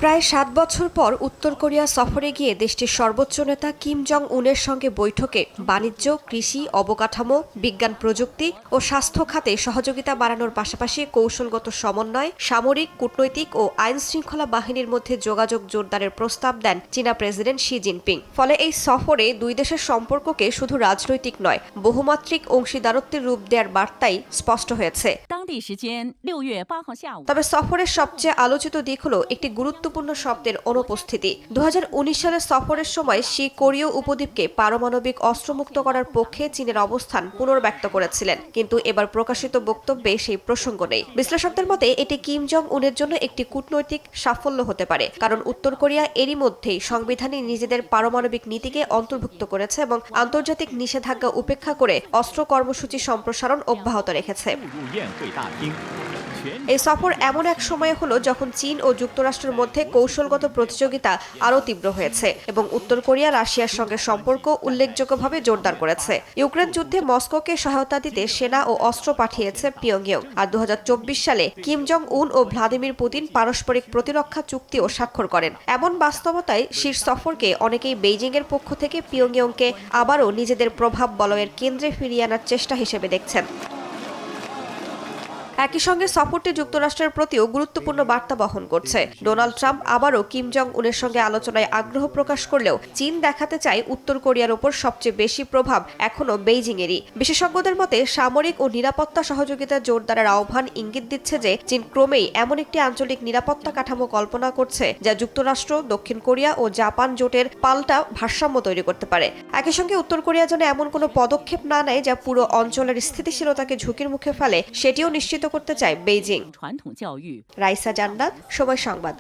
প্রায় ৭ বছর পর উত্তর কোরিয়া সফরে গিয়ে দেশটির সর্বোচ্চ নেতা কিম জং উনের সঙ্গে বৈঠকে বাণিজ্য, কৃষি, অবকাঠামো, বিজ্ঞান প্রযুক্তি ও স্বাস্থ্য খাতে সহযোগিতা বাড়ানোর পাশাপাশি কৌশলগত সমন্বয়, সামরিক, কূটনৈতিক ও আইন শৃঙ্খলা বাহিনীর মধ্যে যোগাযোগ জোরদারের প্রস্তাব দেন চীনা প্রেসিডেন্ট শি জিনপিং। ফলে এই সফরে দুই দেশের সম্পর্ককে শুধু রাজনৈতিক নয়, বহুমাত্রিক অংশীদারত্বের রূপ দেওয়ার বার্তাই স্পষ্ট হয়েছে। তবে সফরের সবচেয়ে আলোচিত দিক হল একটি গুরুত্বপূর্ণ শব্দের অনুপস্থিতি। 2019 সালের সফরের সময় শি কোরীয় উপদ্বীপকে পারমাণবিক অস্ত্রমুক্ত করার পক্ষে চীনের অবস্থান পুনর্ব্যক্ত করেছিলেন, কিন্তু এবার প্রকাশিত বক্তব্যে সেই প্রসঙ্গ নেই। বিশ্লেষকদের মতে এটি কিম জং উনের জন্য একটি কূটনৈতিক সাফল্য হতে পারে, কারণ উত্তর কোরিয়া এরই মধ্যেই সংবিধানে নিজেদের পারমাণবিক নীতিকে অন্তর্ভুক্ত করেছে এবং আন্তর্জাতিক নিষেধাজ্ঞা উপেক্ষা করে অস্ত্র কর্মসূচি সম্প্রসারণ অব্যাহত রেখেছে। এই সফর এমন এক সময়ে হলো যখন চীন ও যুক্তরাষ্ট্রের মধ্যে কৌশলগত প্রতিযোগিতা আরও তীব্র হয়েছে এবং উত্তর কোরিয়া রাশিয়ার সঙ্গে সম্পর্ক উল্লেখযোগ্যভাবে জোরদার করেছে। ইউক্রেন যুদ্ধে মস্কোকে সহায়তা দিতে সেনা ও অস্ত্র পাঠিয়েছে পিয়ংইয়ং। আর 2024 সালে কিম জং উন ও ভ্লাদিমির পুতিন পারস্পরিক প্রতিরক্ষা চুক্তিও স্বাক্ষর করেন। এমন বাস্তবতায় শীর্ষ সফরকে অনেকেই বেইজিংয়ের পক্ষ থেকে পিয়ংইয়ংকে আবারও নিজেদের প্রভাব বলয়ের কেন্দ্রে ফিরিয়ে আনার চেষ্টা হিসেবে দেখছেন। একই সঙ্গে সফরটি যুক্তরাষ্ট্রের প্রতিও গুরুত্বপূর্ণ বার্তা বহন করছে। ডোনাল্ড ট্রাম্প আবারও কিম জং উনের সঙ্গে আলোচনায় আগ্রহ প্রকাশ করলেও চীন দেখাতে চায় উত্তর কোরিয়ার উপর সবচেয়ে বেশি প্রভাব এখনও বেইজিংয়েরই। বিশেষজ্ঞদের মতে সামরিক ও নিরাপত্তা সহযোগিতা জোরদারের আহ্বান ইঙ্গিত দিচ্ছে যে চীন ক্রমেই এমন একটি আঞ্চলিক নিরাপত্তা কাঠামো কল্পনা করছে যা যুক্তরাষ্ট্র, দক্ষিণ কোরিয়া ও জাপান জোটের পাল্টা ভারসাম্য তৈরি করতে পারে। একই সঙ্গে উত্তর কোরিয়া যেন এমন কোনো পদক্ষেপ না নেয় যা পুরো অঞ্চলের স্থিতিশীলতাকে ঝুঁকির মুখে ফেলে, সেটিও নিশ্চিত করতে চায় বেইজিং। রাইসা জান্নাত, সময় সংবাদ।